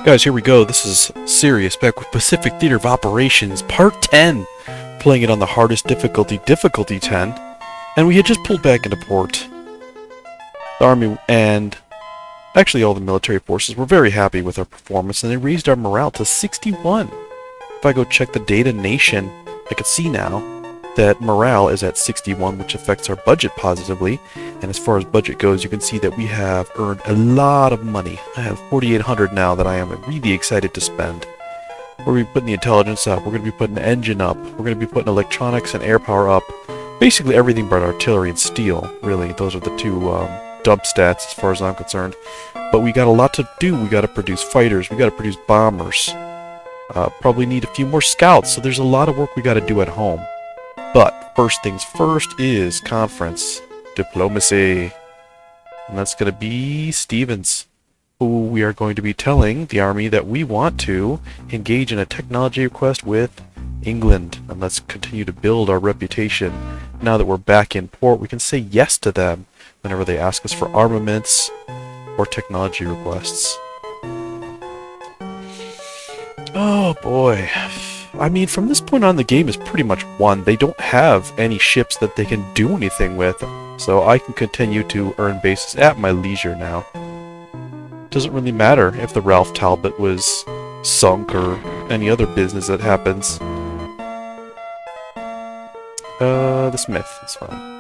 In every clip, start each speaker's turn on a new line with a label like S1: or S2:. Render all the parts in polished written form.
S1: Guys, here we go. This is Sirius back with Pacific Theater of Operations, Part 10. Playing it on the hardest difficulty, Difficulty 10. And we had just pulled back into port. The Army and actually all the military forces were very happy with our performance, and they raised our morale to 61. If I go check the data nation, I can see now that morale is at 61, which affects our budget positively. And as far as budget goes, you can see that we have earned a lot of money. I have 4,800 now that I am really excited to spend. We're going to be putting the intelligence up, we're going to be putting the engine up, we're going to be putting electronics and air power up. Basically everything but artillery and steel, really. Those are the two dump stats as far as I'm concerned. But we got a lot to do. We got to produce fighters, we got to produce bombers. Probably need a few more scouts, so there's a lot of work we got to do at home. But first things first is conference diplomacy. And that's going to be Stevens, who we are going to be telling the army that we want to engage in a technology request with England. And let's continue to build our reputation. Now that we're back in port, we can say yes to them whenever they ask us for armaments or technology requests. Oh boy. I mean, from this point on, the game is pretty much won. They don't have any ships that they can do anything with, so I can continue to earn bases at my leisure now. Doesn't really matter if the Ralph Talbot was sunk or any other business that happens. The Smith is fine.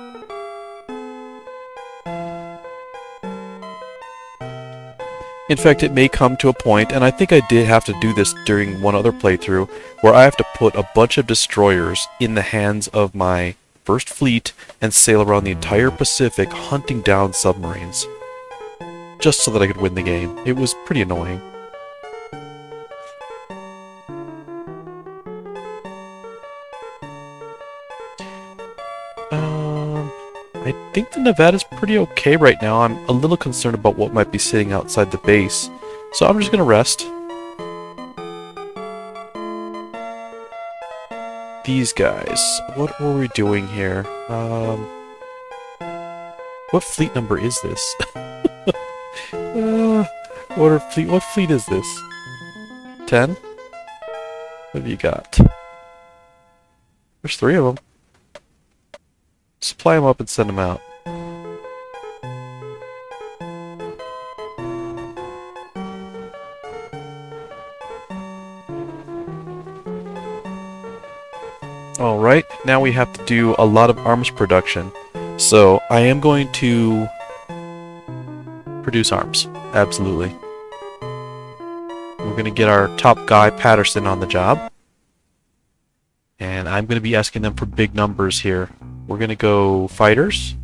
S1: In fact, it may come to a point, and I think I did have to do this during one other playthrough, where I have to put a bunch of destroyers in the hands of my first fleet and sail around the entire Pacific hunting down submarines. Just so that I could win the game. It was pretty annoying. I think the Nevada's pretty okay right now. I'm a little concerned about what might be sitting outside the base, so I'm just gonna rest. These guys, what were we doing here? What fleet number is this? What fleet is this? 10? What have you got? There's 3 of them. Supply them up and send them out. Alright, now we have to do a lot of arms production. So, I am going to produce arms. Absolutely. We're going to get our top guy, Patterson, on the job. And I'm going to be asking them for big numbers here. We're going to go fighters.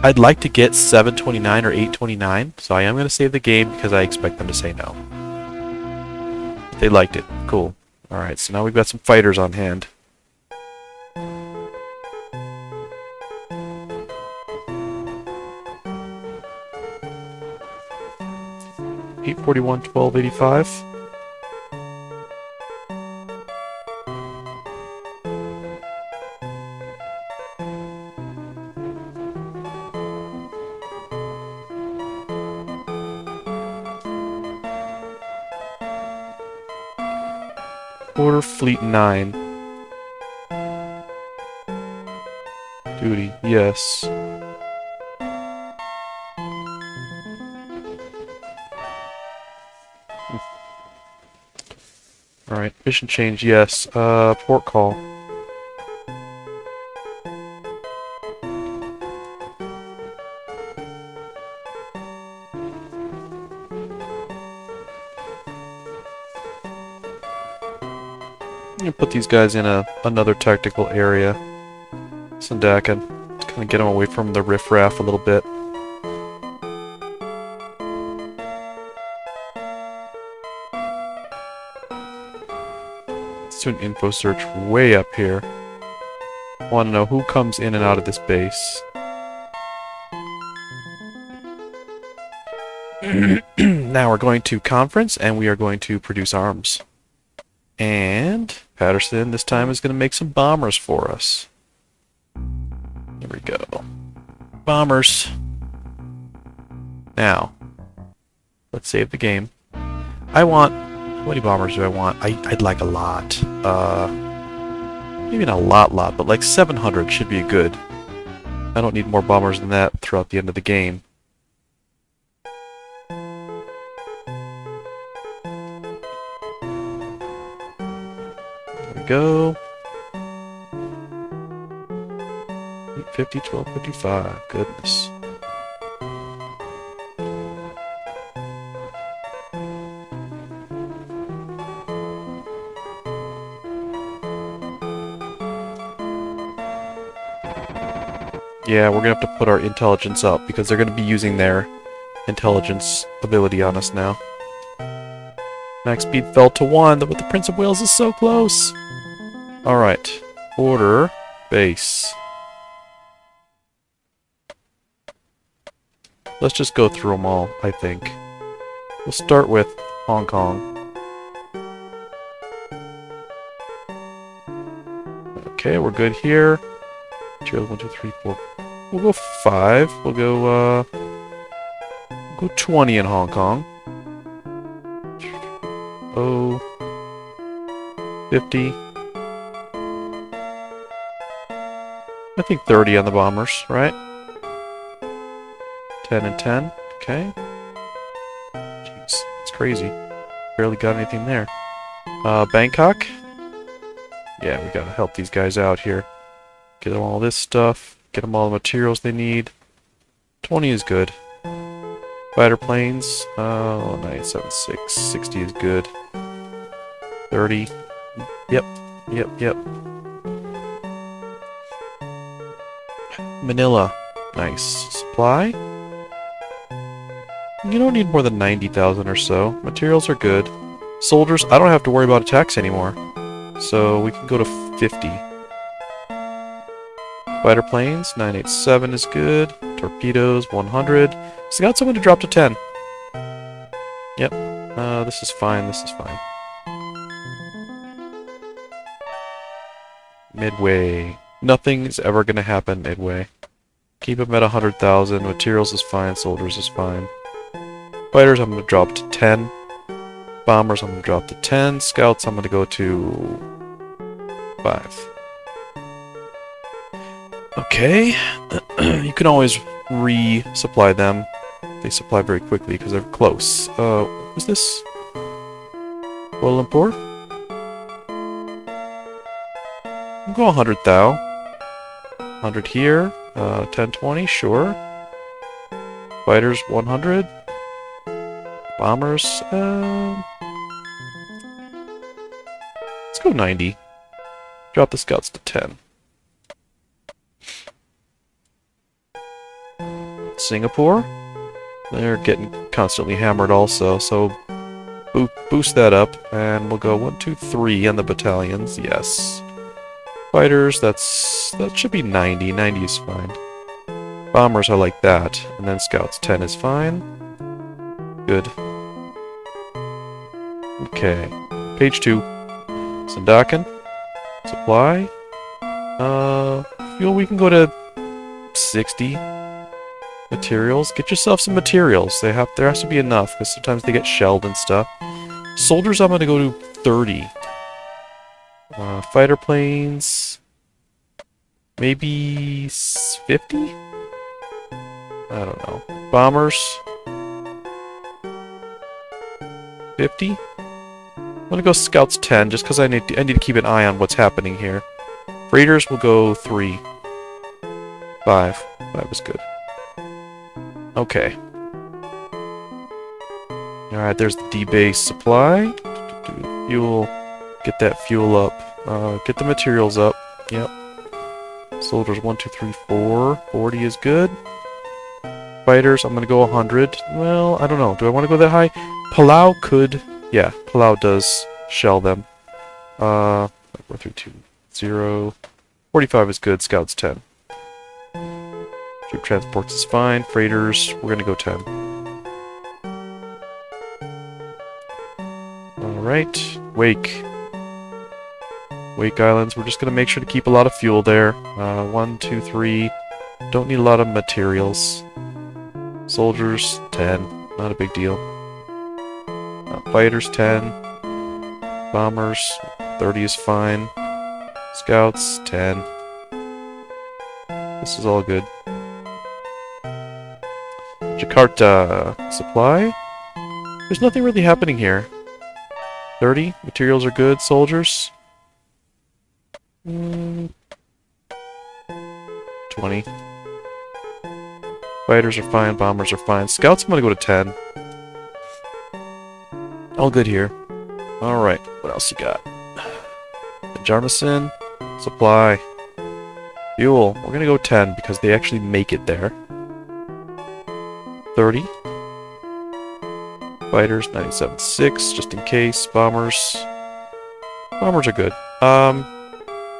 S1: I'd like to get 729 or 829, so I am going to save the game because I expect them to say no. They liked it. Cool. Alright, so now we've got some fighters on hand. $841, $1285. Order Fleet 9. Duty, yes. Alright, mission change, yes. Port call. I'm gonna put these guys in another tactical area. Sandakan. Kind of get them away from the riffraff a little bit. Let's do an info search way up here. I want to know who comes in and out of this base. Now we're going to conference, and we are going to produce arms. And Patterson this time is going to make some bombers for us. Here we go. Bombers. Now, let's save the game. I want... How many bombers do I want? I'd like a lot. Maybe not a lot, but like 700 should be good. I don't need more bombers than that throughout the end of the game. There we go. 850, 1255. Goodness. Yeah, we're gonna have to put our intelligence up because they're gonna be using their intelligence ability on us now. Max speed fell to 1, but the Prince of Wales is so close! Alright. Order. Base. Let's just go through them all, I think. We'll start with Hong Kong. Okay, we're good here. Materials 1, 2, 3, 4. We'll go 5. We'll go 20 in Hong Kong. Oh. 50. I think 30 on the bombers, right? 10 and 10. Okay. Jeez, it's crazy. Barely got anything there. Bangkok? Yeah, we gotta help these guys out here. Get them all this stuff. Get them all the materials they need. 20 is good. Fighter planes. Oh, 976. 60 is good. 30. Yep. Manila. Nice. Supply? You don't need more than 90,000 or so. Materials are good. Soldiers, I don't have to worry about attacks anymore. So we can go to 50. Fighter planes, 987 is good. Torpedoes, 100. So got someone to drop to 10. Yep. This is fine, this is fine. Midway. Nothing is ever going to happen midway. Keep them at 100,000. Materials is fine, soldiers is fine. Fighters, I'm going to drop to 10. Bombers, I'm going to drop to 10. Scouts, I'm going to go to 5. Okay. You can always resupply them. They supply very quickly because they're close. What was this? Kuala Lumpur? We'll go 100 thou. 100 here. 1020, sure. Fighters, 100. Bombers, let's go 90. Drop the scouts to 10. Singapore? They're getting constantly hammered also, so boost that up, and we'll go 1, 2, 3 on the battalions, yes. Fighters, that should be 90. 90 is fine. Bombers are like that, and then scouts 10 is fine. Good. Okay. Page 2. Sandakan. Supply. Fuel, we can go to 60. Materials. Get yourself some materials. There has to be enough, because sometimes they get shelled and stuff. Soldiers, I'm going to go to 30. Fighter planes. Maybe 50? I don't know. Bombers. 50? I'm gonna go scouts 10, just because I need to keep an eye on what's happening here. Raiders will go 3. 5. 5 is good. Okay. Alright, there's the D-base supply. Fuel. Get that fuel up. Get the materials up. Yep. Soldiers 1, 2, 3, 4. 40 is good. Fighters, I'm gonna go 100. Well, I don't know. Do I want to go that high? Palau could... Yeah, Palau does shell them. 4, 3, 2, 0. 45 is good. Scouts 10. Troop transports is fine. Freighters, we're gonna go 10. Alright. Wake. Wake Islands, we're just gonna make sure to keep a lot of fuel there. 1, 2, 3. Don't need a lot of materials. Soldiers, 10. Not a big deal. Fighters, 10. Bombers, 30 is fine. Scouts, 10. This is all good. Jakarta. Supply? There's nothing really happening here. 30. Materials are good. Soldiers? 20. Fighters are fine. Bombers are fine. Scouts, I'm gonna go to 10. All good here. Alright, what else you got? Jarmison. Supply. Fuel. We're gonna go 10 because they actually make it there. 30. Fighters, 97.6, just in case. Bombers. Bombers are good.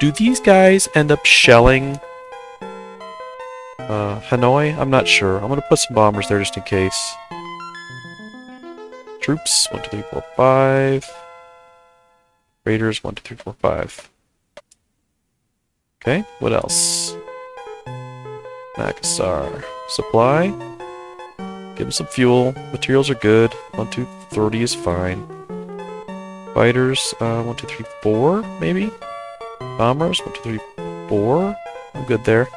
S1: Do these guys end up shelling Hanoi? I'm not sure. I'm gonna put some bombers there just in case. Troops, 1, 2, 3, 4, 5. Raiders, 1, 2, 3, 4, 5. Okay, what else? Makassar. Supply. Give them some fuel. Materials are good. 1, 2, 30 is fine. Fighters, 1, 2, 3, 4, maybe? Bombers, 1, 2, 3, 4. I'm good there.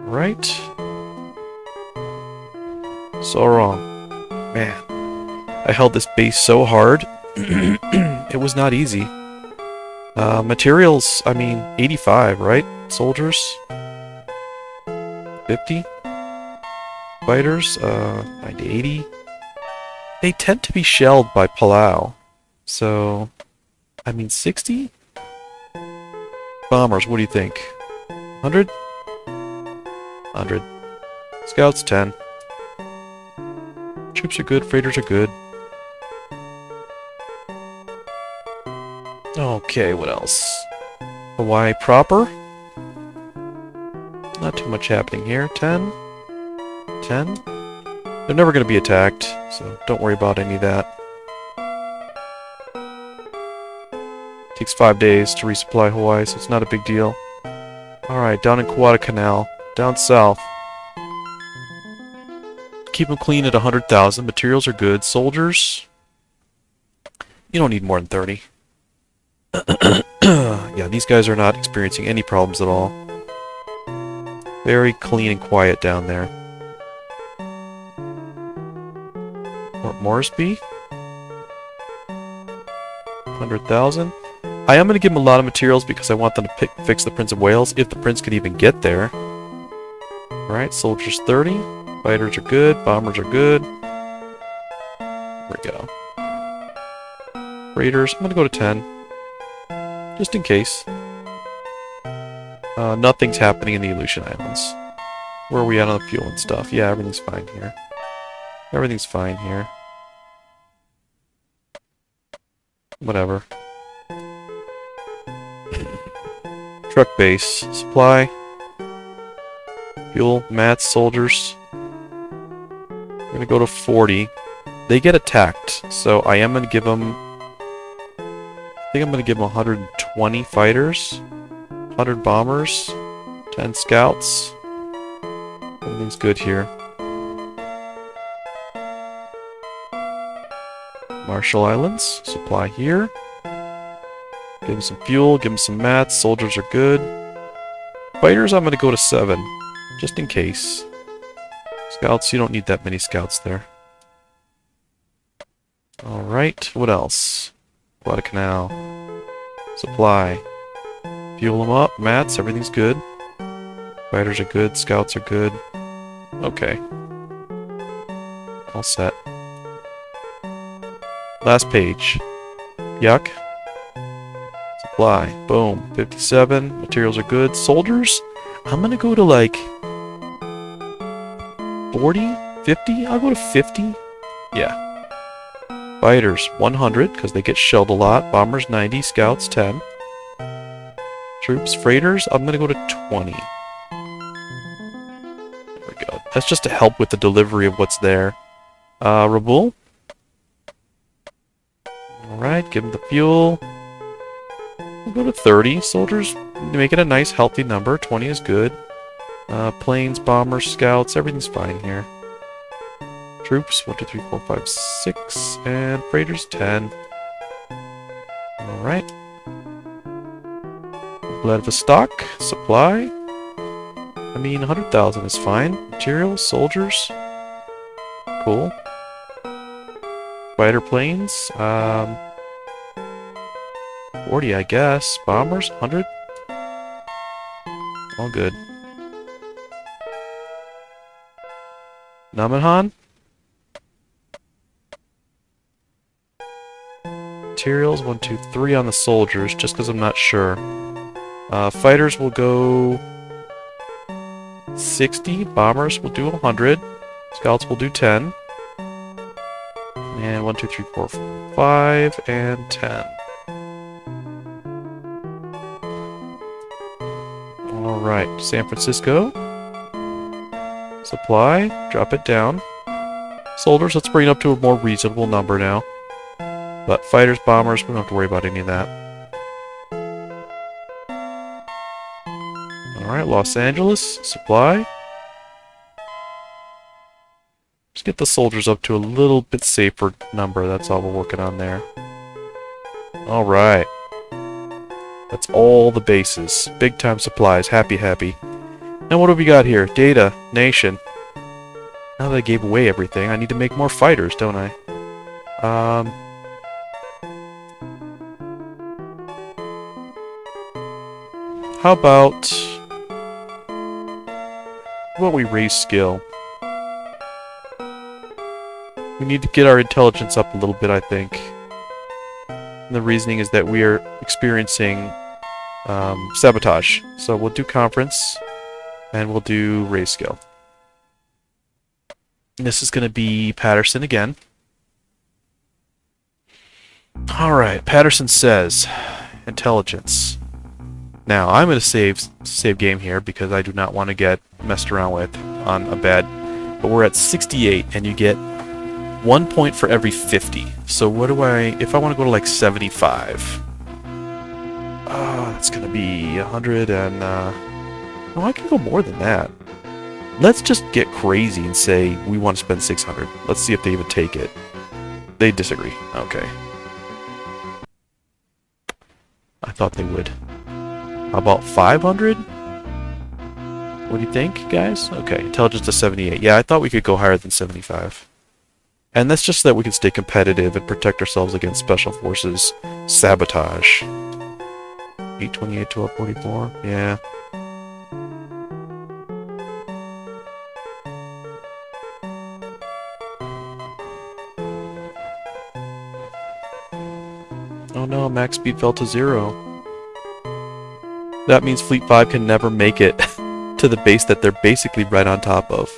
S1: Right. So wrong. Man. I held this base so hard. It was not easy. Materials, I mean, 85, right? Soldiers? 50? Fighters, 90, 80. They tend to be shelled by Palau. So, I mean, 60? Bombers, what do you think? 100? 100. Scouts, 10. Troops are good, freighters are good. Okay, what else? Hawaii proper? Not too much happening here. 10? 10? They're never going to be attacked, so don't worry about any of that. Takes 5 days to resupply Hawaii, so it's not a big deal. Alright, down in Guadalcanal. Down south. Keep them clean at 100,000. Materials are good. Soldiers? You don't need more than 30. Yeah, these guys are not experiencing any problems at all. Very clean and quiet down there. Port Moresby? 100,000. I am going to give them a lot of materials because I want them to fix the Prince of Wales, if the Prince could even get there. Alright, soldiers 30. Fighters are good. Bombers are good. There we go. Raiders, I'm going to go to 10. Just in case. Nothing's happening in the Aleutian Islands. Where are we at on the fuel and stuff? Yeah, everything's fine here. Everything's fine here. Whatever. Truck base. Supply. Fuel. Mats. Soldiers. I'm gonna go to 40. They get attacked, so I am gonna give them... I think I'm gonna give them 120 fighters. 100 bombers. 10 scouts. Everything's good here. Marshall Islands. Supply here. Give them some fuel. Give them some mats. Soldiers are good. Fighters, I'm gonna go to 7. Just in case. Scouts, you don't need that many scouts there. Alright, what else? Guadalcanal. Supply. Fuel them up. Mats, everything's good. Fighters are good. Scouts are good. Okay. All set. Last page. Yuck. Supply. Boom. 57. Materials are good. Soldiers? I'm gonna go to like... 40? 50? I'll go to 50. Yeah. Fighters, 100, because they get shelled a lot. Bombers, 90. Scouts, 10. Troops, freighters, I'm gonna go to 20. There we go. That's just to help with the delivery of what's there. Rabul? Alright, give them the fuel. We'll go to 30. Soldiers, make it a nice, healthy number. 20 is good. Planes, bombers, scouts, everything's fine here. Troops, 1, 2, 3, 4, 5, 6, and freighters, 10. Alright. Vladivostok, supply. I mean, 100,000 is fine. Materials, soldiers. Cool. Fighter planes, 40, I guess. Bombers, 100. All good. Namahan? Materials, 1, 2, 3 on the soldiers, just because I'm not sure. Fighters will go 60. Bombers will do 100. Scouts will do 10. And 1, 2, 3, 4, 5, and 10. Alright, San Francisco. Supply, drop it down. Soldiers, let's bring it up to a more reasonable number now. But fighters, bombers, we don't have to worry about any of that. Alright, Los Angeles, supply. Just get the soldiers up to a little bit safer number, that's all we're working on there. Alright. That's all the bases. Big time supplies, happy, happy. And what have we got here? Data, nation. Now that I gave away everything, I need to make more fighters, don't I? How about we raise skill? We need to get our intelligence up a little bit, I think. And the reasoning is that we are experiencing sabotage. So we'll do conference, and we'll do raise skill. And this is going to be Patterson again. Alright, Patterson says, intelligence. Now, I'm going to save game here because I do not want to get messed around with on a bad... But we're at 68, and you get 1 point for every 50. So what do if I want to go to like 75? That's going to be 100 and... no, I can go more than that. Let's just get crazy and say we want to spend 600. Let's see if they even take it. They disagree. Okay. I thought they would. How about 500? What do you think, guys? Okay, intelligence to 78. Yeah, I thought we could go higher than 75. And that's just so that we can stay competitive and protect ourselves against Special Forces sabotage. 828 to 44. Yeah. Oh no, max speed fell to 0. That means Fleet 5 can never make it to the base that they're basically right on top of.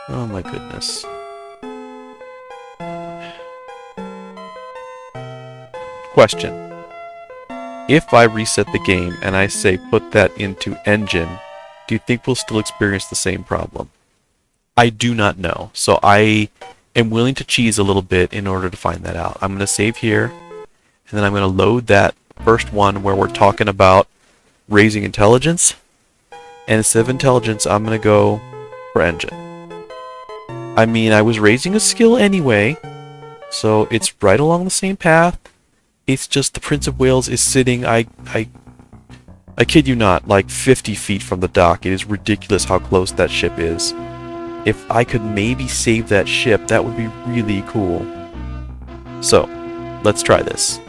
S1: Oh my goodness. Question. If I reset the game and I say put that into engine, do you think we'll still experience the same problem? I do not know, so I am willing to cheese a little bit in order to find that out. I'm going to save here, and then I'm going to load that first one where we're talking about raising intelligence, and instead of intelligence, I'm going to go for engine. I mean, I was raising a skill anyway, so it's right along the same path. It's just the Prince of Wales is sitting, I kid you not, like 50 feet from the dock. It is ridiculous how close that ship is. If I could maybe save that ship, that would be really cool. So, let's try this.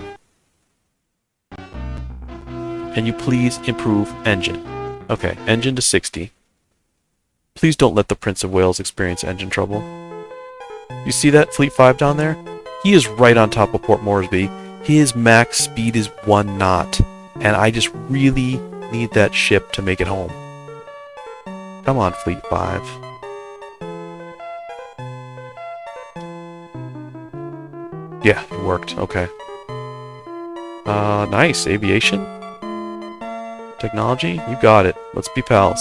S1: Can you please improve engine? Okay, engine to 60. Please don't let the Prince of Wales experience engine trouble. You see that Fleet 5 down there? He is right on top of Port Moresby. His max speed is 1 knot, and I just really need that ship to make it home. Come on, Fleet 5. Yeah, it worked. Okay. Nice. Aviation? Technology? You got it. Let's be pals.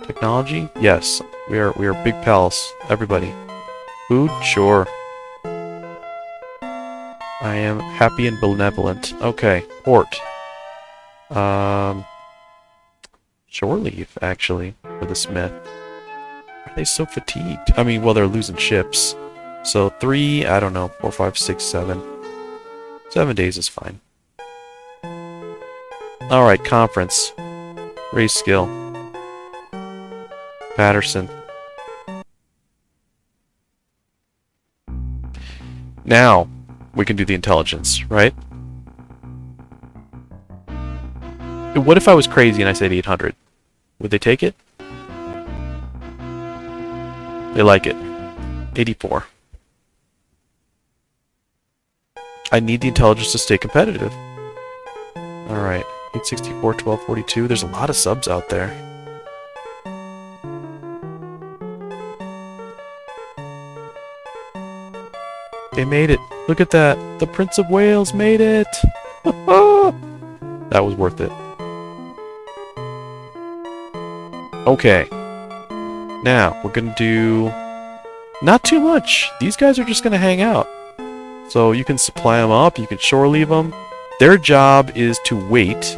S1: Technology? Yes. We are big pals. Everybody. Food? Sure. I am happy and benevolent. Okay. Port. shore leave, actually, for the smith. Are they so fatigued? I mean, well, they're losing ships. So 3, I don't know, 4, 5, 6, 7. 7 days is fine. Alright, conference. Raise skill. Patterson. Now, we can do the intelligence, right? What if I was crazy and I said 800? Would they take it? They like it. 84. I need the intelligence to stay competitive. Alright. 864, 1242. There's a lot of subs out there. They made it. Look at that. The Prince of Wales made it. That was worth it. Okay. Now, we're going to do not too much. These guys are just going to hang out. So you can supply them up. You can shore leave them. Their job is to wait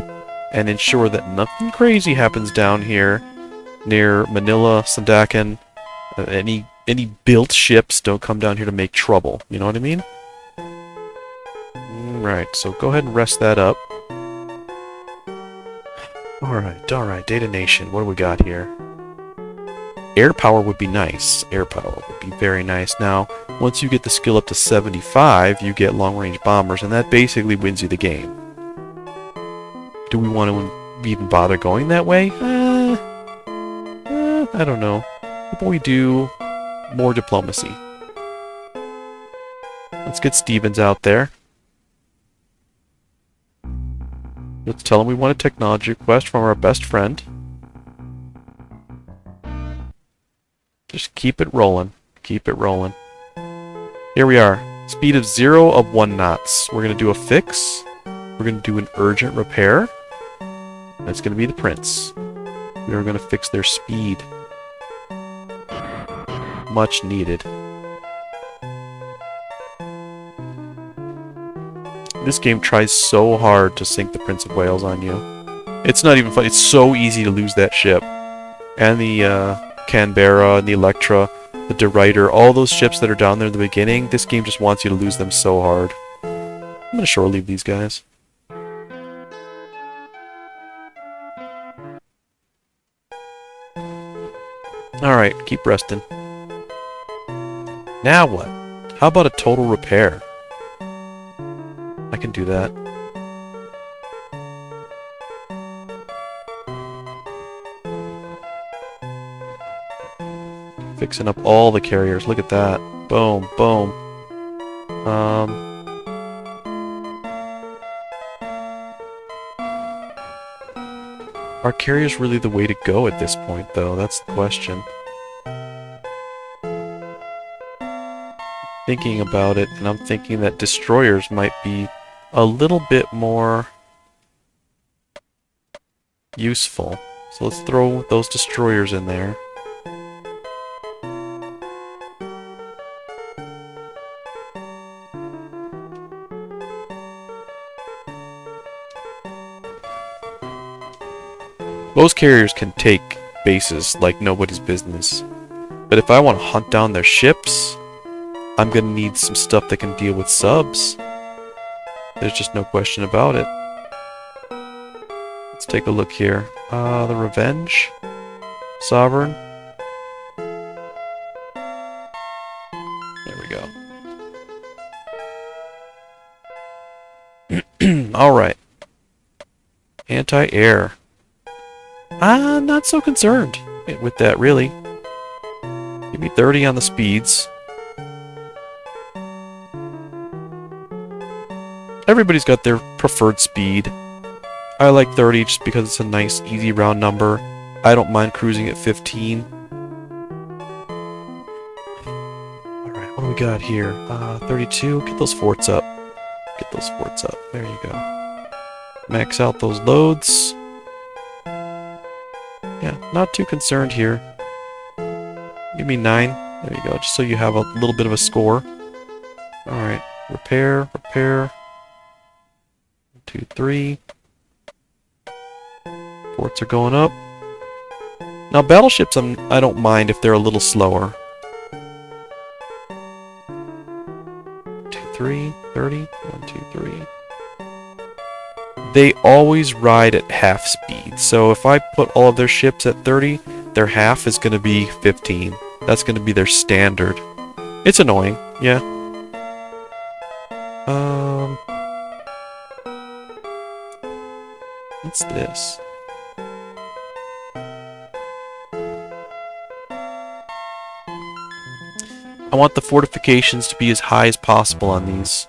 S1: and ensure that nothing crazy happens down here near Manila, Sandakan. Any built ships don't come down here to make trouble. You know what I mean? Right, so go ahead and rest that up. Alright, Data Nation, what do we got here? Air power would be nice. Air power would be very nice. Now, once you get the skill up to 75, you get long-range bombers, and that basically wins you the game. Do we want to even bother going that way? I don't know. How about we do more diplomacy? Let's get Stevens out there. Let's tell him we want a technology request from our best friend. Just keep it rolling. Keep it rolling. Here we are. Speed of 0 of 1 knots. We're going to do a fix. We're going to do an urgent repair. That's going to be the Prince. We are going to fix their speed. Much needed. This game tries so hard to sink the Prince of Wales on you. It's not even fun. It's so easy to lose that ship. And the Canberra and the Electra, the De Ruyter, all those ships that are down there in the beginning, this game just wants you to lose them so hard. I'm going to shore leave these guys. Alright, keep resting. Now what? How about a total repair? I can do that. Fixing up all the carriers. Look at that. Boom, boom. Are carriers really the way to go at this point, though? That's the question. Thinking about it, and I'm thinking that destroyers might be a little bit more useful. So let's throw those destroyers in there. Most carriers can take bases like nobody's business. But if I want to hunt down their ships, I'm going to need some stuff that can deal with subs. There's just no question about it. Let's take a look here. The Revenge. Sovereign. There we go. Alright. Anti-air. I'm not so concerned with that, really. Give me 30 on the speeds. Everybody's got their preferred speed. I like 30 just because it's a nice, easy round number. I don't mind cruising at 15. Alright, what do we got here? 32. Get those forts up. Get those forts up. There you go. Max out those loads. Yeah, not too concerned here. Give me 9. There you go, just so you have a little bit of a score. Alright, repair, repair. 2, 3. Forts are going up. Now battleships, I don't mind if they're a little slower. 2, 3, 30. 1, 2, 3. They always ride at half speed. So if I put all of their ships at 30, their half is going to be 15. That's going to be their standard. It's annoying, yeah. What's this? I want the fortifications to be as high as possible on these.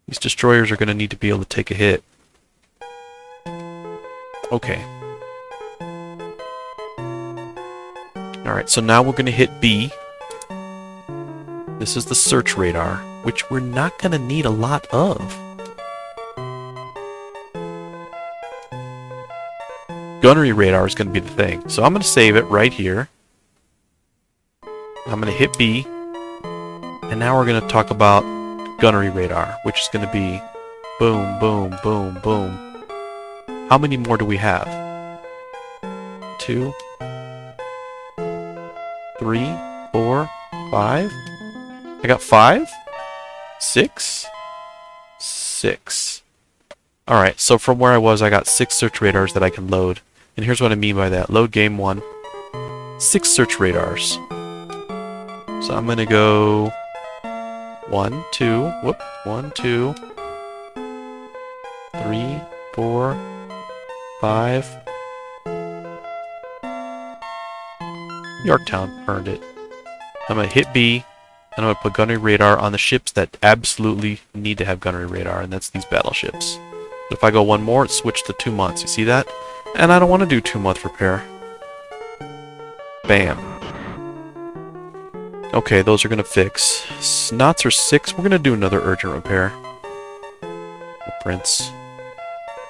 S1: These destroyers are going to need to be able to take a hit. Okay. Alright, so now we're going to hit B. This is the search radar, which we're not going to need a lot of. Gunnery radar is going to be the thing. So I'm going to save it right here. I'm going to hit B. And now we're going to talk about gunnery radar, which is going to be boom, boom, boom, boom. How many more do we have? 2, 3, 4, 5. I got 5? 6? 6. Alright, so from where I was, I got 6 search radars that I can load. And here's what I mean by that. Load game 1. 6 search radars. So I'm going to go 1, 2, whoop, 1, 2, 3, 4, 5. Yorktown earned it. I'm going to hit B, and I'm going to put gunnery radar on the ships that absolutely need to have gunnery radar, and that's these battleships. But if I go one more, it switched to 2 months. You see that? And I don't want to do 2-month repair. Bam. Okay, those are going to fix. Snots are 6. We're going to do another urgent repair. The Prince.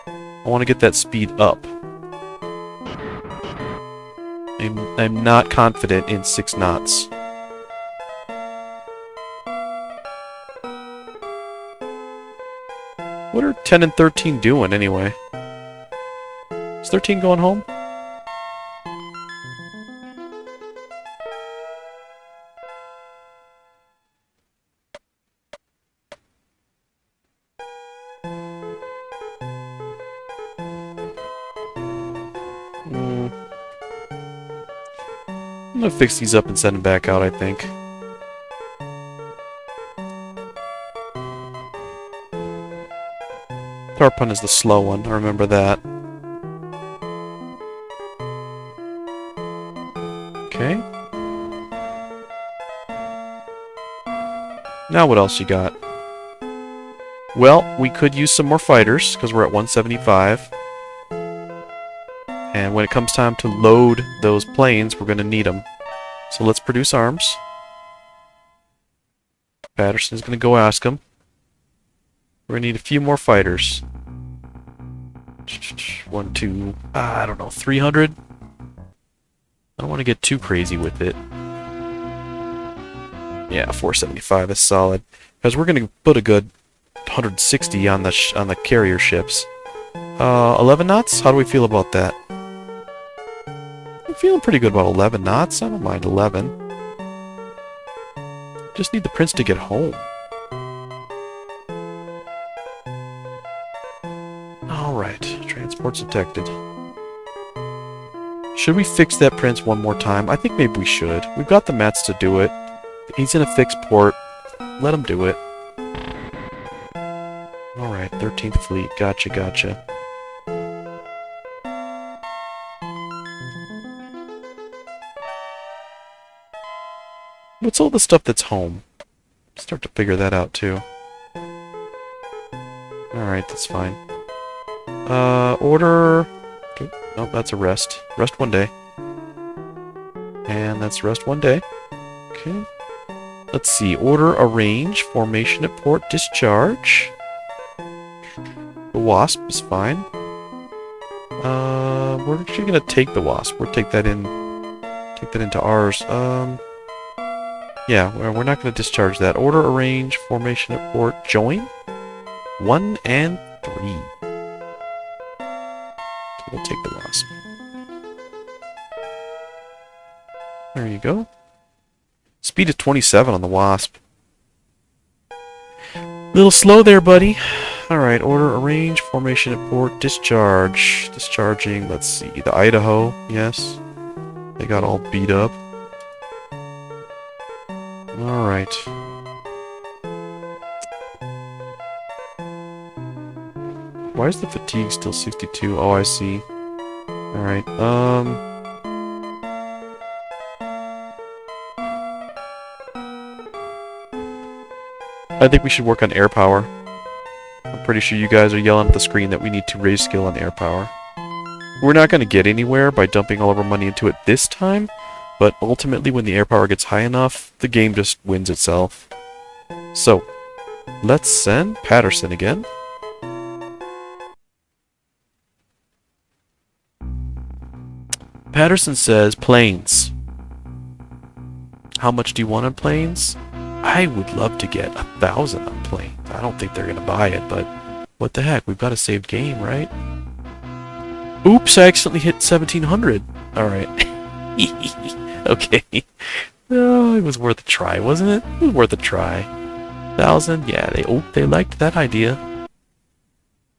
S1: I want to get that speed up. I'm not confident in 6 knots. What are 10 and 13 doing anyway? Is 13 going home? I'm gonna fix these up and send them back out, I think. Tarpon is the slow one, I remember that. Okay. Now what else you got? Well, we could use some more fighters, because we're at 175. And when it comes time to load those planes, we're going to need them. So let's produce arms. Patterson's going to go ask them. We're going to need a few more fighters. 1, 2, I don't know, 300? I don't want to get too crazy with it. Yeah, 475 is solid. Because we're going to put a good 160 on the carrier ships. 11 knots? How do we feel about that? I'm feeling pretty good about 11 knots. I don't mind 11. Just need the Prince to get home. Alright, transport's detected. Should we fix that Prince one more time? I think maybe we should. We've got the mats to do it. He's in a fixed port. Let him do it. Alright, 13th Fleet. Gotcha, gotcha. What's all the stuff that's home? Start to figure that out, too. Alright, that's fine. Order... Nope, that's a rest. Rest 1 day. And that's rest 1 day. Okay. Let's see. Order, arrange, formation at port, discharge. The Wasp is fine. We're actually gonna take the Wasp. We'll take that into ours. Yeah, we're not gonna discharge that. Order, arrange, formation at port, join. 1 and 3. We'll take the Wasp. There you go. Speed is 27 on the Wasp. Little slow there, buddy. Alright, order, arrange, formation at port, discharge. Discharging, let's see, the Idaho, yes. They got all beat up. Alright. Why is the fatigue still 62? Oh, I see. Alright, I think we should work on air power. I'm pretty sure you guys are yelling at the screen that we need to raise skill on air power. We're not going to get anywhere by dumping all of our money into it this time, but ultimately when the air power gets high enough, the game just wins itself. So, let's send Patterson again. Patterson says, planes. How much do you want on planes? I would love to get 1,000 on planes. I don't think they're going to buy it, but what the heck? We've got a saved game, right? Oops, I accidentally hit 1,700. Alright. Okay. Oh, it was worth a try, wasn't it? It was worth a try. 1,000? Yeah, they liked that idea.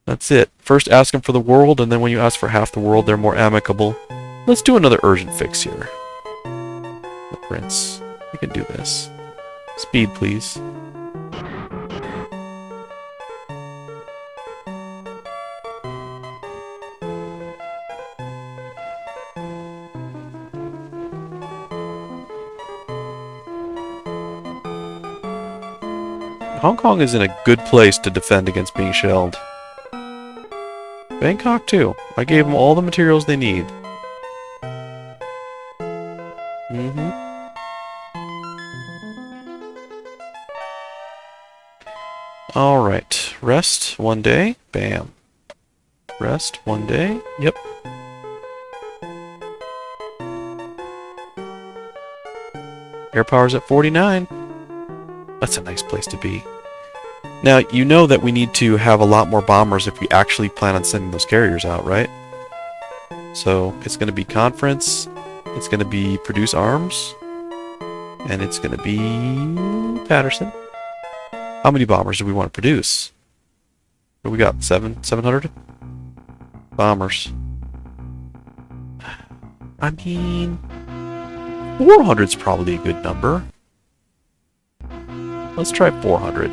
S1: That's it. First ask them for the world, and then when you ask for half the world, they're more amicable. Let's do another urgent fix here. The prince. We can do this. Speed, please. Hong Kong is in a good place to defend against being shelled. Bangkok, too. I gave them all the materials they need. Alright. Rest 1 day. Bam. Rest 1 day. Yep. Air power's at 49. That's a nice place to be. Now, you know that we need to have a lot more bombers if we actually plan on sending those carriers out, right? So, it's going to be conference, it's going to be produce arms, and it's going to be Patterson. How many bombers do we want to produce? What we got? 700? Bombers. I mean, 400's probably a good number. Let's try 400.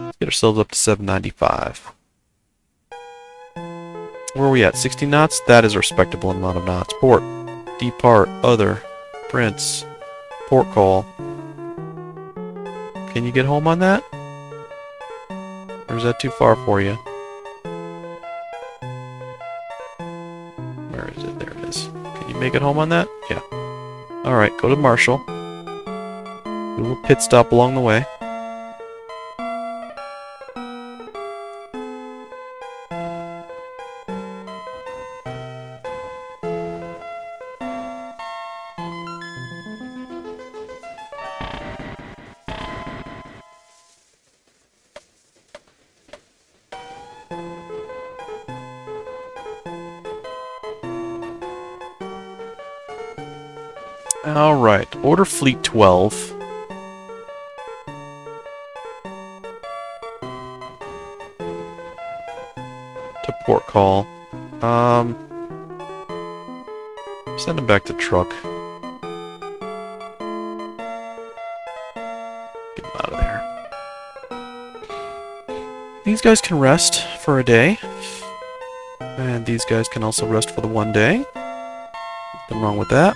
S1: Let's get ourselves up to 795. Where are we at? 60 knots? That is a respectable amount of knots. Port. Depart. Other. Prince. Port call. Can you get home on that? Or is that too far for you? Where is it? There it is. Can you make it home on that? Yeah. Alright, go to Marshall. Do a little pit stop along the way. Alright, order Fleet 12. To port call. Send him back to truck. Get him out of there. These guys can rest for a day. And these guys can also rest for the 1 day. Nothing wrong with that.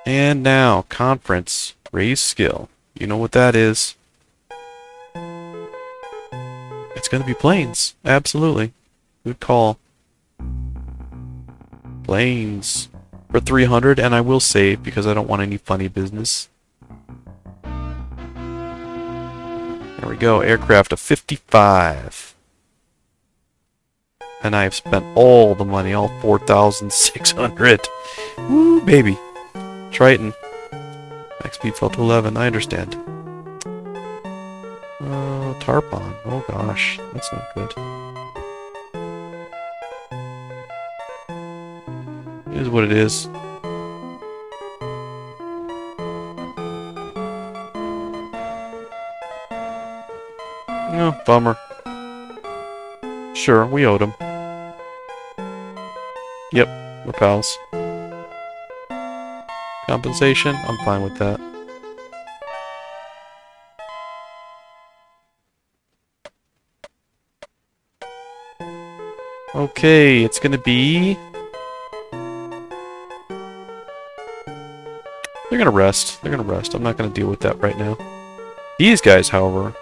S1: And now, conference. Raise skill. You know what that is. It's going to be planes. Absolutely. Good call. Planes. For 300, and I will save because I don't want any funny business. There we go. Aircraft of 55. And I have spent all the money, all 4,600. Woo, baby. Triton. Max speed fell to 11. I understand. Tarpon. Oh gosh, that's not good. It is what it is. Oh, bummer. Sure, we owed him. Yep, we're pals. Compensation? I'm fine with that. Okay, it's gonna be... They're gonna rest. They're gonna rest. I'm not gonna deal with that right now. These guys, however...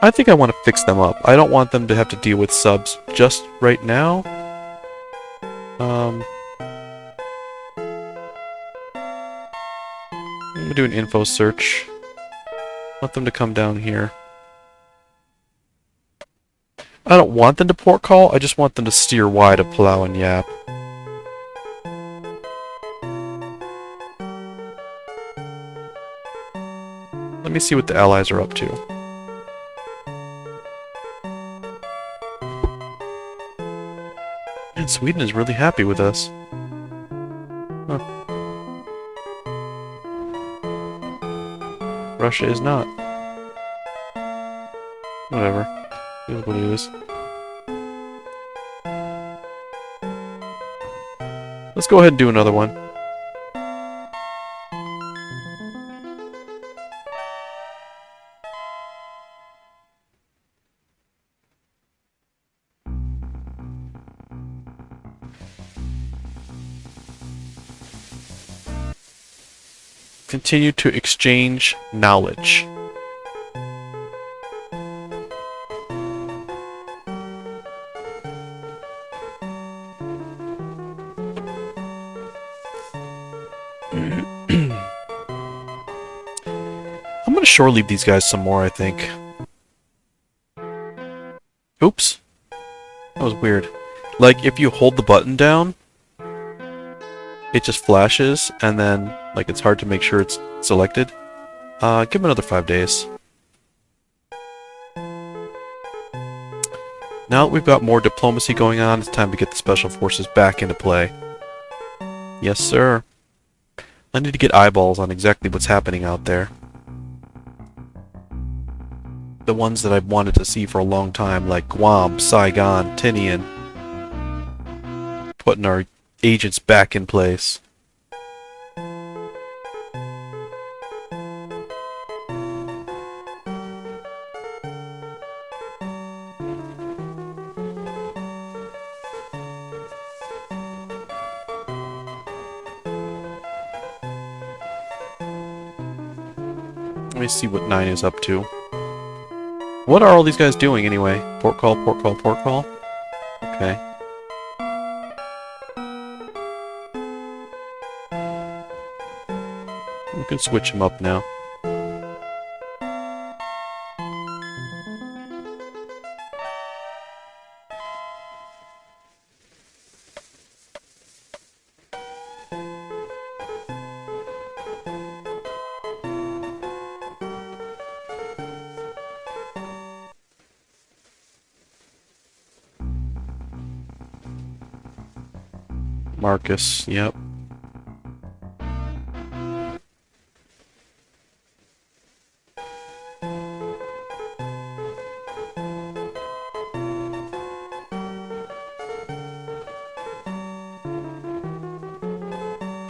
S1: I think I want to fix them up. I don't want them to have to deal with subs just right now. I'm gonna do an info search. Want them to come down here. I don't want them to port call, I just want them to steer wide of Plow and Yap. Let me see what the allies are up to. And Sweden is really happy with us. Huh. Russia is not. Whatever. It is what it is. Let's go ahead and do another one. Continue to exchange knowledge. I'm gonna shore leave these guys some more, I think. Oops. That was weird. Like, if you hold the button down, it just flashes, and then, like, it's hard to make sure it's selected. Give them another 5 days. Now that we've got more diplomacy going on, it's time to get the Special Forces back into play. Yes, sir. I need to get eyeballs on exactly what's happening out there. The ones that I've wanted to see for a long time, like Guam, Saigon, Tinian. Putting our agents back in place. Let me see what 9 is up to. What are all these guys doing anyway? Port call, port call, port call? Okay. We can switch them up now. Marcus, yep.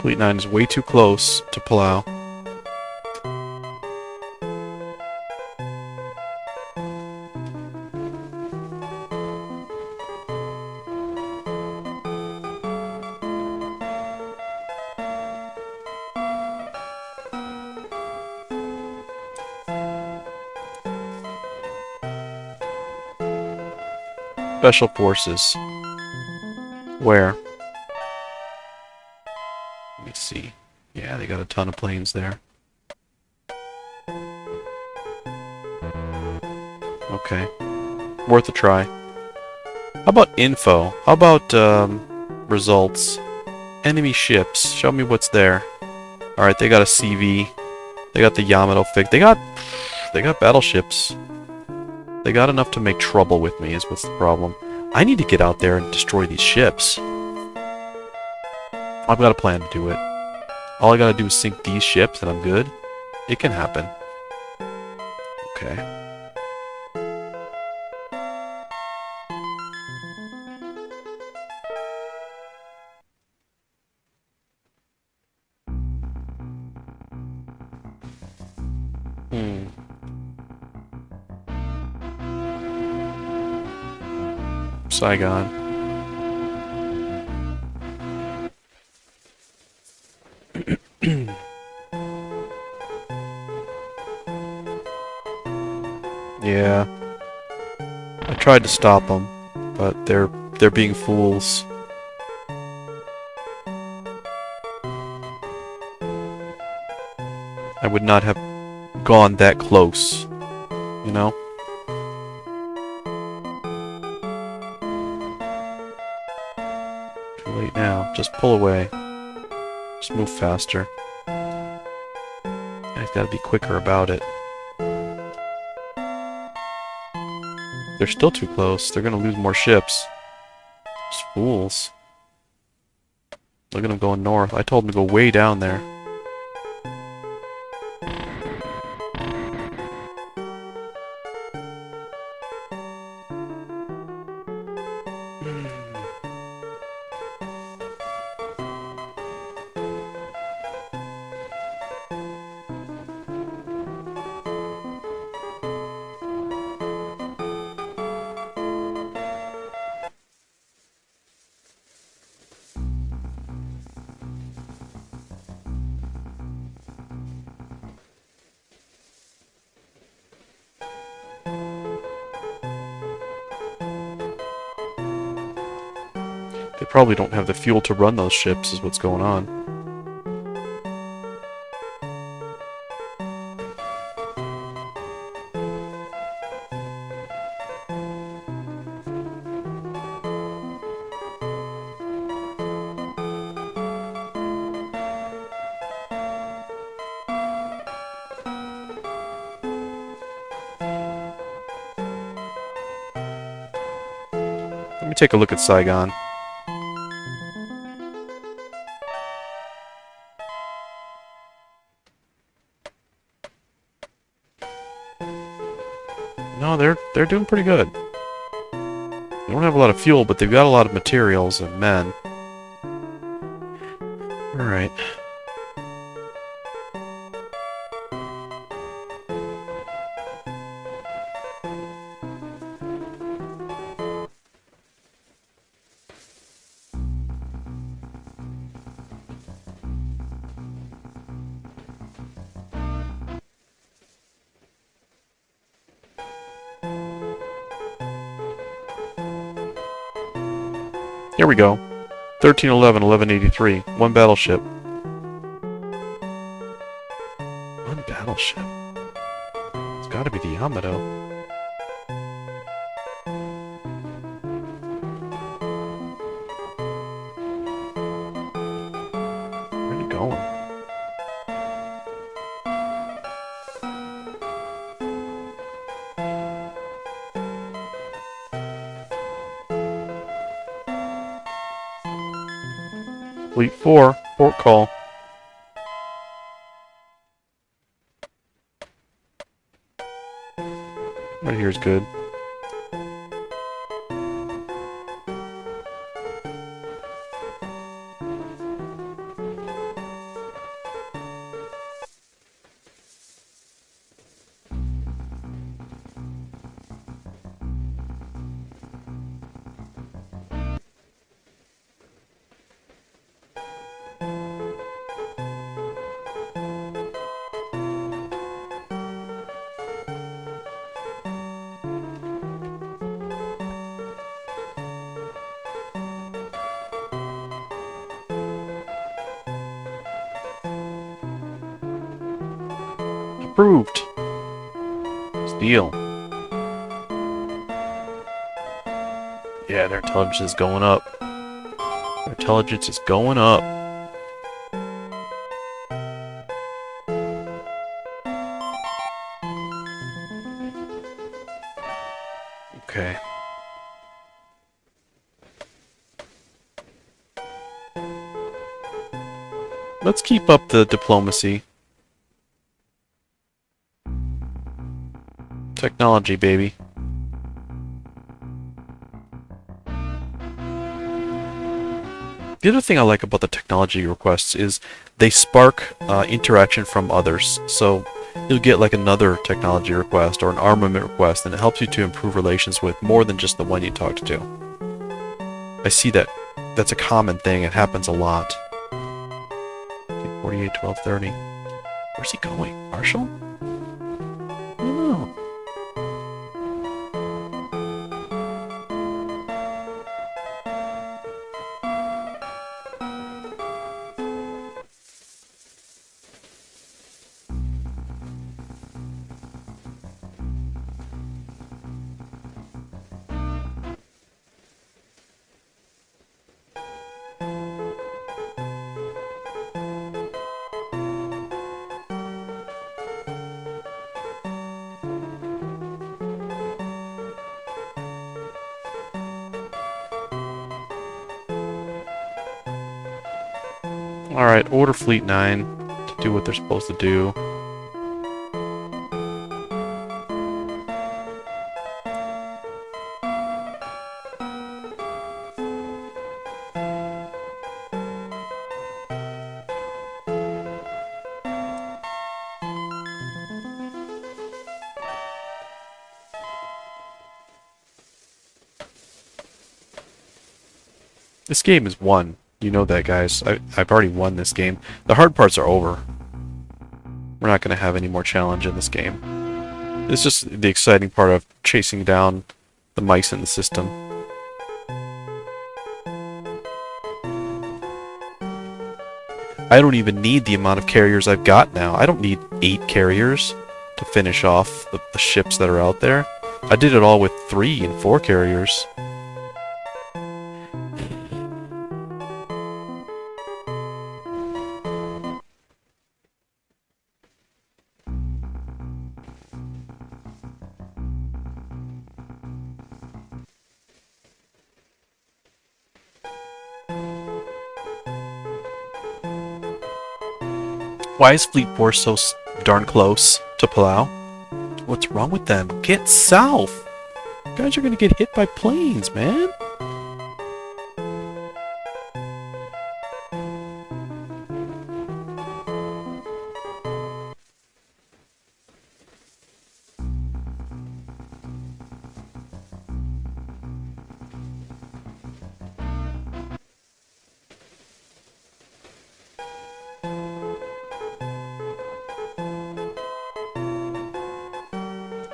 S1: Fleet 9 is way too close to Plow. Special Forces. Where? Let me see. Yeah, they got a ton of planes there. Okay. Worth a try. How about info? How about, results? Enemy ships. Show me what's there. Alright, they got a CV. They got the Yamato fig. They got battleships. They got enough to make trouble with me, is what's the problem. I need to get out there and destroy these ships. I've got a plan to do it. All I gotta do is sink these ships and I'm good. It can happen. Okay. Saigon. Yeah. I tried to stop them, but they're being fools. I would not have gone that close, you know? Too late now. Just pull away. Just move faster. I've got to be quicker about it. They're still too close. They're gonna lose more ships. Just fools. Look at them going north. I told them to go way down there. They probably don't have the fuel to run those ships, is what's going on. Let me take a look at Saigon. No, they're doing pretty good. They don't have a lot of fuel, but they've got a lot of materials and men. Alright. Here we go. 1311, 1183. One battleship. One battleship. It's gotta be the Yamato. Where's it going? Fleet 4, port call. Right here is good. Approved. Steal. Yeah, their intelligence is going up. Their intelligence is going up. Okay. Let's keep up the diplomacy. Technology, baby. The other thing I like about the technology requests is they spark interaction from others. So you'll get like another technology request or an armament request, and it helps you to improve relations with more than just the one you talked to. I see that that's a common thing. It happens a lot. 48, 12, 30. Where's he going? Marshall? I don't know. Alright, order Fleet 9 to do what they're supposed to do. This game is won. You know that, guys. I've already won this game. The hard parts are over. We're not going to have any more challenge in this game. It's just the exciting part of chasing down the mice in the system. I don't even need the amount of carriers I've got now. I don't need 8 carriers to finish off the ships that are out there. I did it all with 3 and 4 carriers. Why is Fleet Force so darn close to Palau? What's wrong with them? Get south! You guys are gonna get hit by planes, man!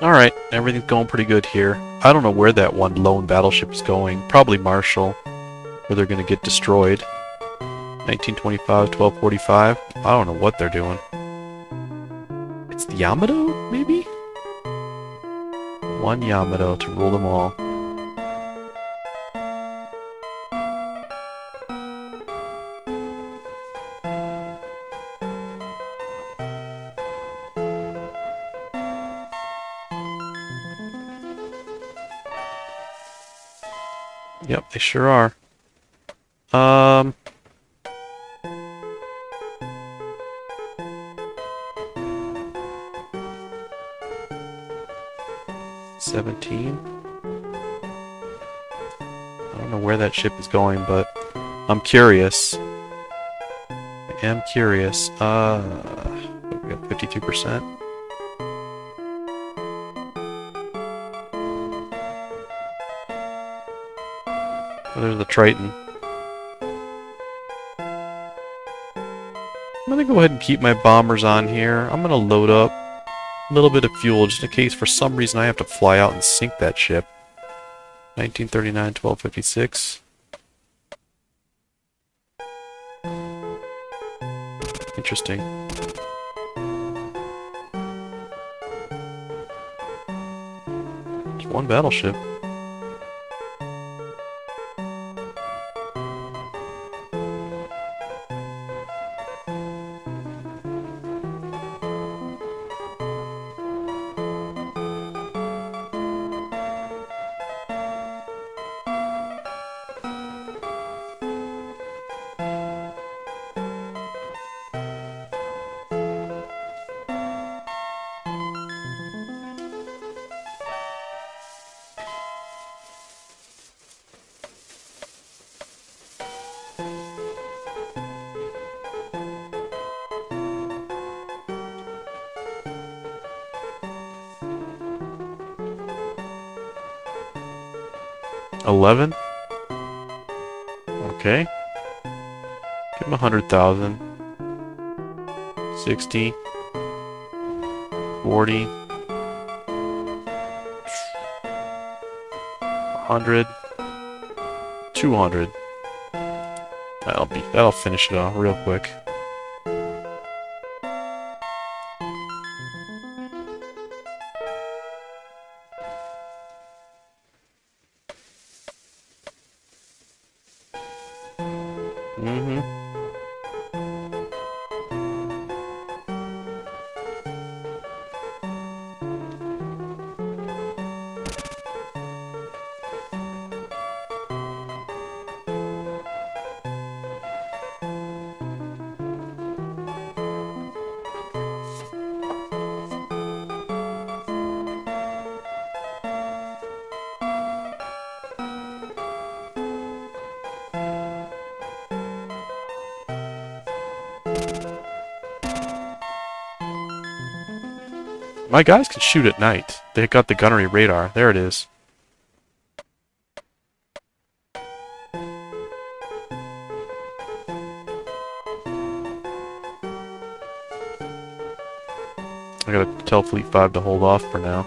S1: Alright, everything's going pretty good here. I don't know where that one lone battleship is going. Probably Marshall, where they're going to get destroyed. 1925, 1245. I don't know what they're doing. It's the Yamato, maybe? One Yamato to rule them all. Yep, they sure are. 17. I don't know where that ship is going, but I'm curious. I am curious. We got 52%. Oh, there's the Triton. I'm gonna go ahead and keep my bombers on here. I'm gonna load up a little bit of fuel just in case for some reason I have to fly out and sink that ship. 1939, 1256. Interesting. It's one battleship. 11? Okay. Give him 100,000. 60. 40. 100. 200. That'll finish it off real quick. Mm-hmm. My guys can shoot at night. They got the gunnery radar. There it is. I gotta tell Fleet 5 to hold off for now.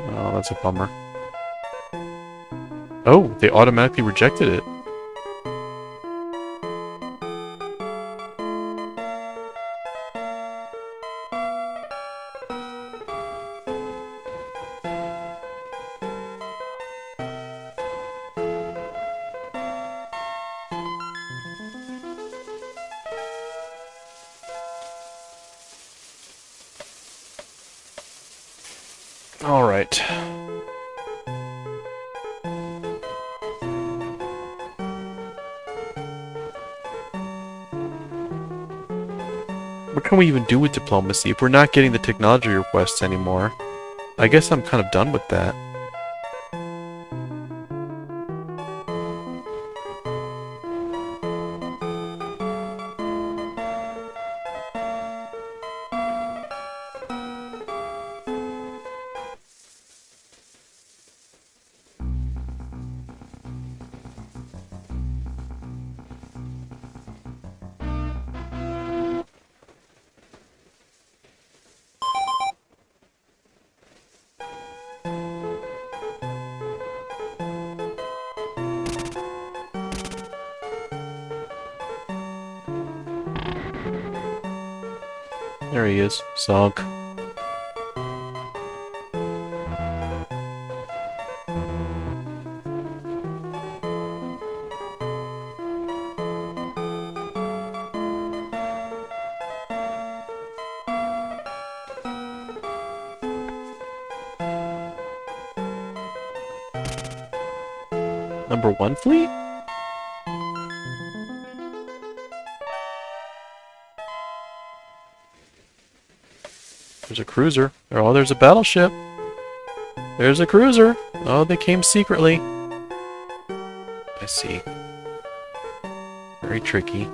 S1: Oh, that's a bummer. Oh, they automatically rejected it. Alright. What can we even do with diplomacy if we're not getting the technology requests anymore? I guess I'm kind of done with that. There he is. Sunk. Number 1 fleet? There's a cruiser. Oh, there's a battleship. There's a cruiser. Oh, they came secretly. I see. Very tricky.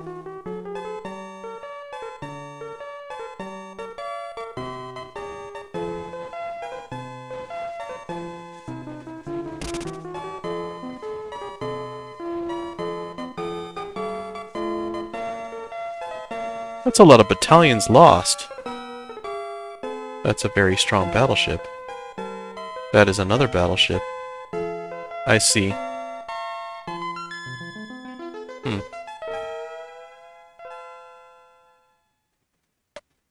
S1: That's a lot of battalions lost. That's a very strong battleship. That is another battleship. I see.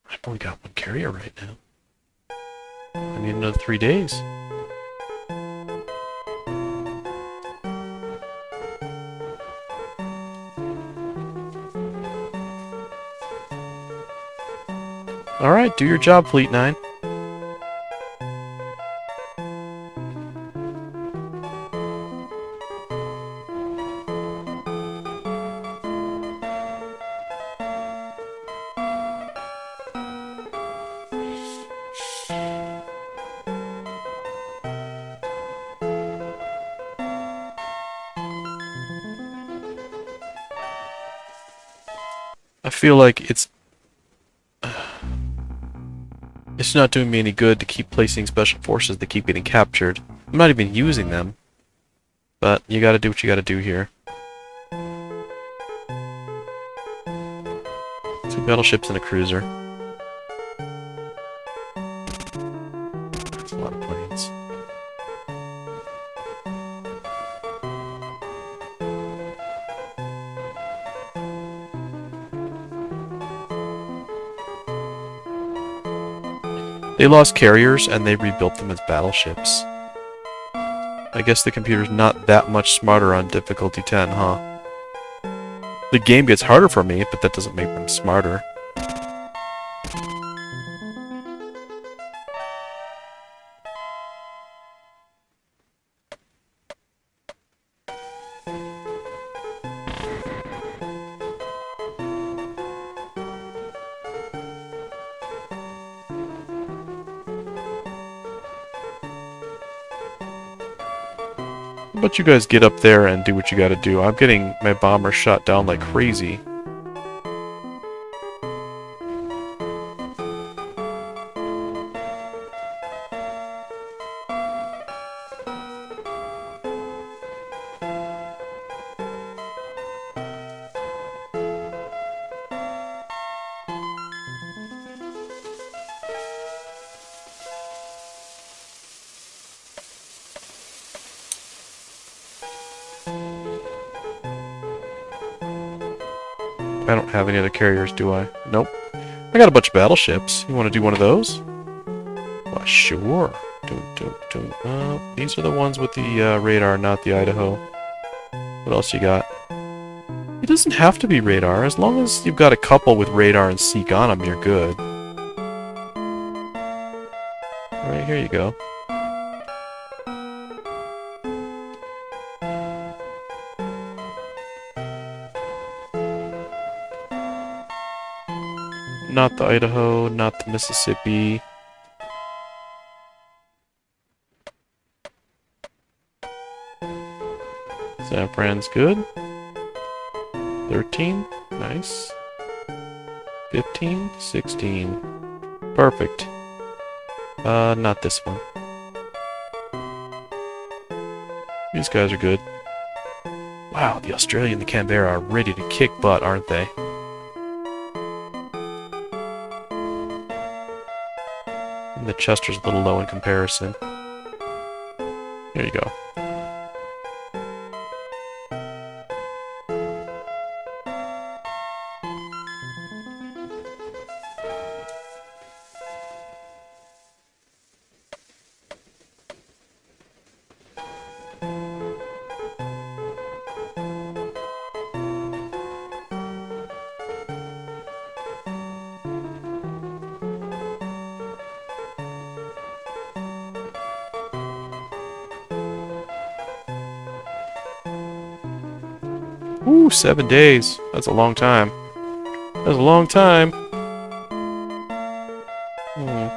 S1: I've only got one carrier right now. I need another 3 days. Alright, do your job, Fleet 9. I feel like it's It's not doing me any good to keep placing special forces that keep getting captured. I'm not even using them. But you gotta do what you gotta do here. 2 battleships and a cruiser. That's a lot of planes. They lost carriers and they rebuilt them as battleships. I guess the computer's not that much smarter on difficulty 10, huh? The game gets harder for me, but that doesn't make them smarter. How about you guys get up there and do what you gotta do? I'm getting my bomber shot down like crazy. I don't have any other carriers, do I? Nope. I got a bunch of battleships. You want to do one of those? Well, sure. These are the ones with the radar, not the Idaho. What else you got? It doesn't have to be radar. As long as you've got a couple with radar and seek on them, you're good. Alright, here you go. Not the Idaho, not the Mississippi. San Fran's good. 13, nice. 15, 16. Perfect. Not this one. These guys are good. Wow, the Australia and the Canberra are ready to kick butt, aren't they? And the Chester's a little low in comparison. Here you go. Ooh, 7 days. That's a long time. That's a long time. Hmm.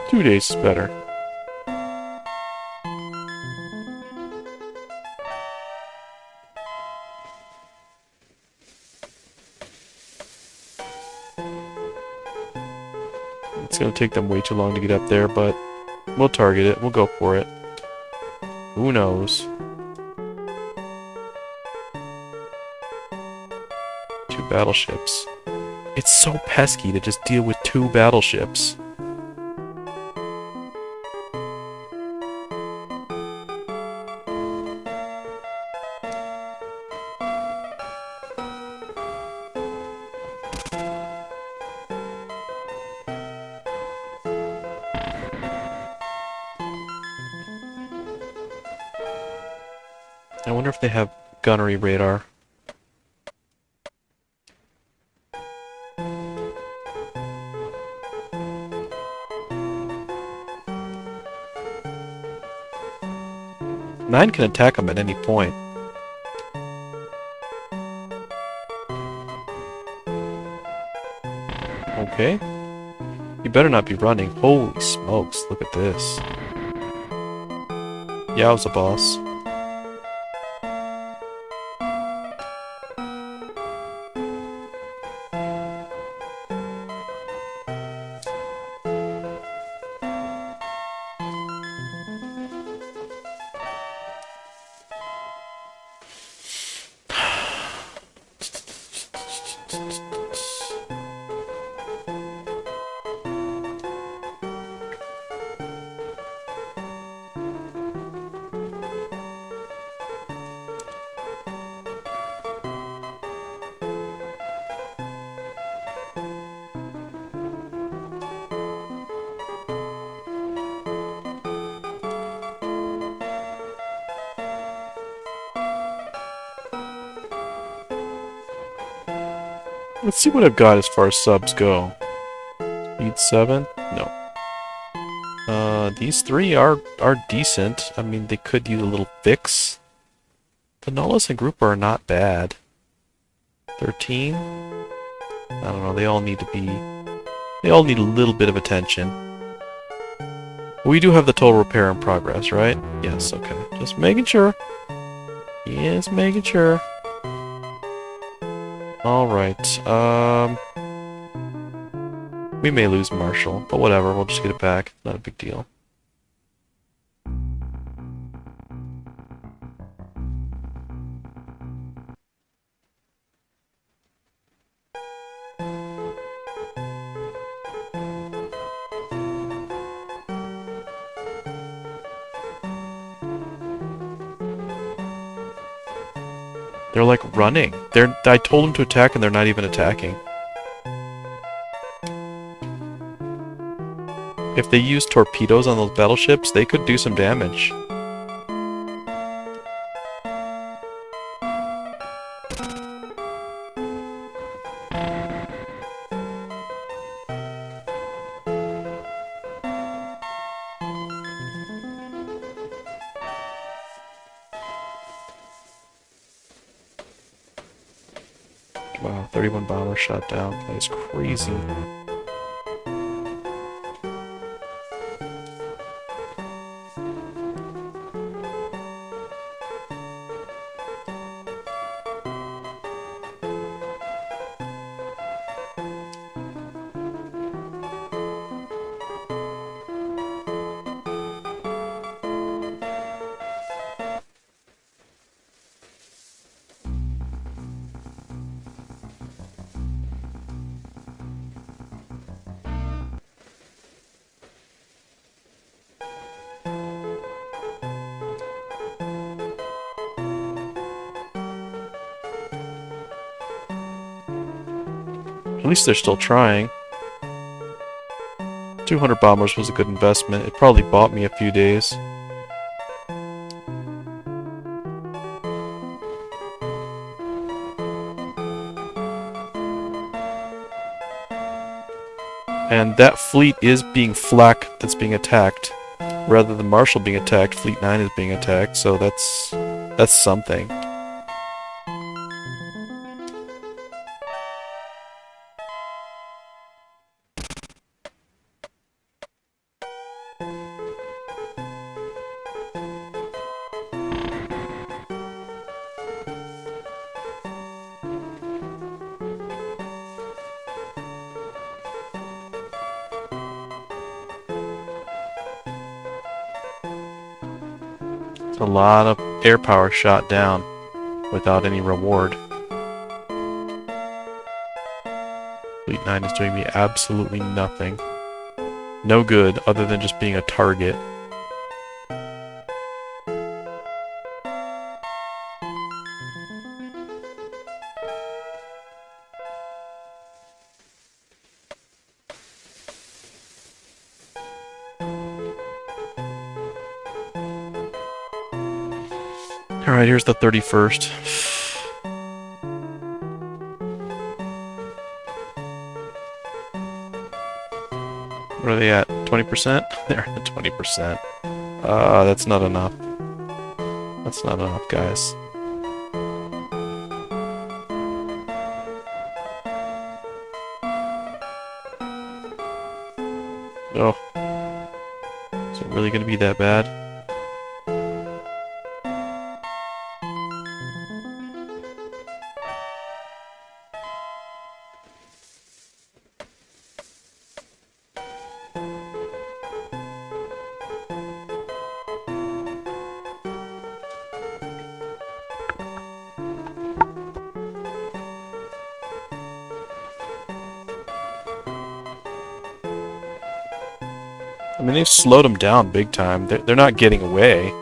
S1: Two days is better. It's gonna take them way too long to get up there, but we'll target it. We'll go for it. Who knows? 2 battleships. It's so pesky to just deal with 2 battleships. I wonder if they have gunnery radar. Nine can attack them at any point. Okay. You better not be running. Holy smokes, look at this. Yowza, boss. Let's see what I've got as far as subs go. Speed 7? No. These three are decent. I mean, they could use a little fix. The Nullis and Grouper are not bad. 13? I don't know, they all need a little bit of attention. We do have the total repair in progress, right? Yes, okay. Just making sure. Yes, making sure. Alright, we may lose Marshall, but whatever, we'll just get it back. Not a big deal. They're like running. I told them to attack and they're not even attacking. If they use torpedoes on those battleships, they could do some damage. Wow, 31 bombers shot down. That is crazy. At least they're still trying. 200 bombers was a good investment. It probably bought me a few days. And that fleet is being flak that's being attacked. Rather than Marshall being attacked, Fleet 9 is being attacked, so that's something. A lot of air power shot down without any reward. Fleet 9 is doing me absolutely nothing. No good other than just being a target. Alright, here's the 31st. What are they at? 20%? They're at 20%. That's not enough. That's not enough, guys. Oh. Is it really gonna be that bad? I mean, they've slowed them down big time. They're not getting away.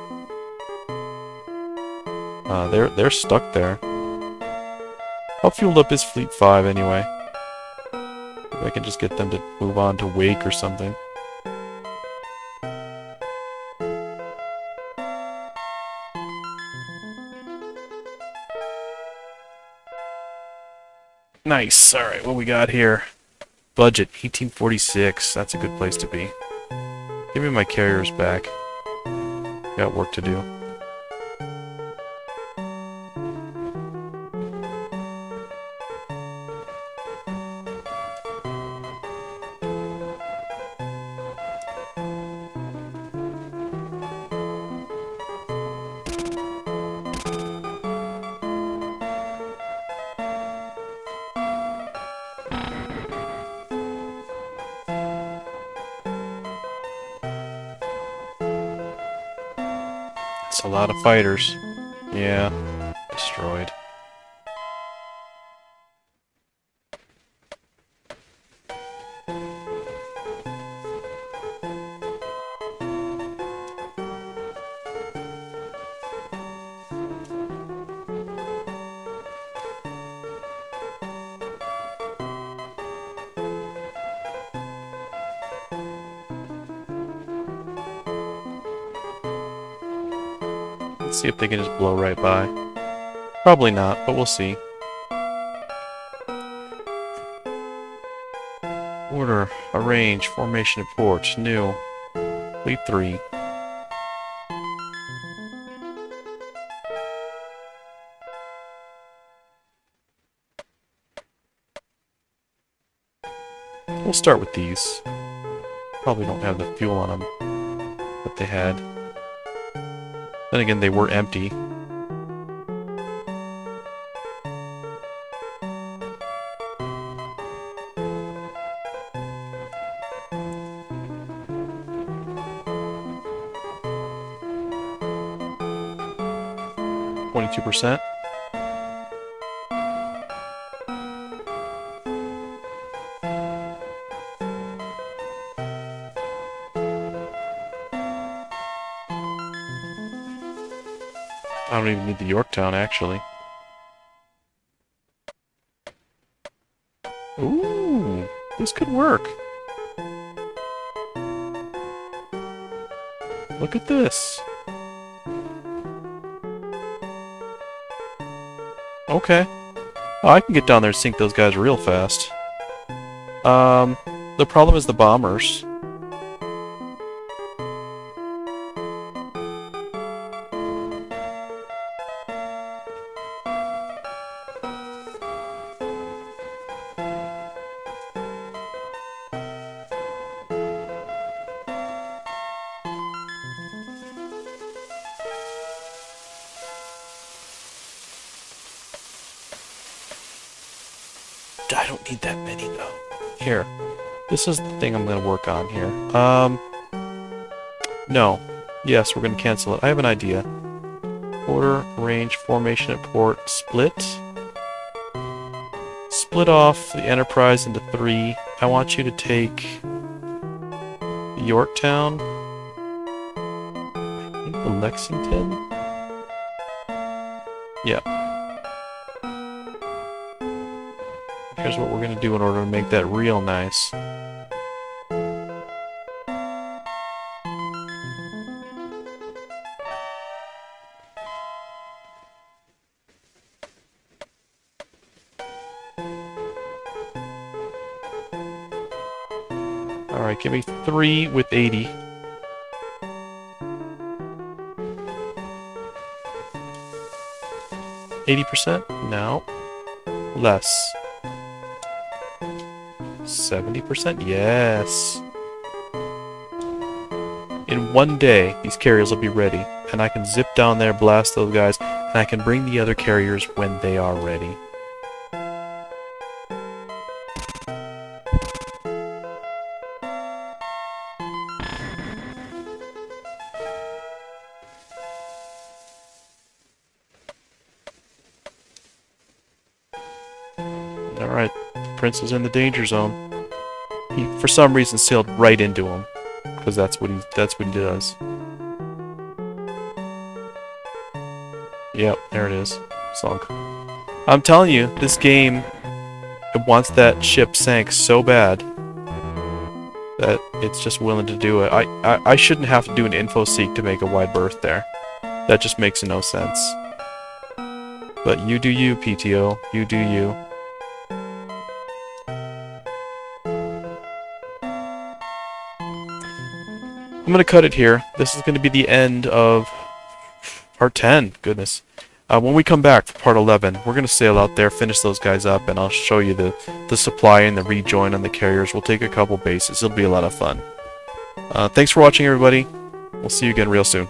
S1: They're stuck there. How fueled up is Fleet 5 anyway? Maybe I can just get them to move on to Wake or something. Nice. Alright, what we got here? Budget, 1846. That's a good place to be. Give me my carriers back. Got work to do. It's a lot of fighters. Yeah. Destroyed. Let's see if they can just blow right by. Probably not, but we'll see. Order, arrange, formation of ports, new. Fleet 3. We'll start with these. Probably don't have the fuel on them that they had. Then again, they were empty. %. I don't even need the Yorktown, actually. Ooh, this could work. Look at this. Okay. Oh, I can get down there and sink those guys real fast. The problem is the bombers. I don't need that many, though. Here. This is the thing I'm going to work on here. No. Yes, we're going to cancel it. I have an idea. Order, range, formation at port, split. Split off the Enterprise into 3. I want you to take Yorktown. I think the Lexington. Yeah. Here's what we're going to do in order to make that real nice. Alright, give me 3 with 80. %? No. Less. 70%? Yes. In 1 day, these carriers will be ready, and I can zip down there, blast those guys, and I can bring the other carriers when they are ready. Alright, Prince is in the danger zone. He, for some reason, sailed right into him, because that's what he does. Yep, there it is. Sunk. I'm telling you, this game, it wants that ship sank so bad that it's just willing to do it. I shouldn't have to do an info seek to make a wide berth there. That just makes no sense. But you do you, P.T.O. You do you. I'm going to cut it here. This is going to be the end of part 10. Goodness. When we come back for part 11, we're going to sail out there, finish those guys up, and I'll show you the supply and the rejoin on the carriers. We'll take a couple bases. It'll be a lot of fun. Thanks for watching, everybody. We'll see you again real soon.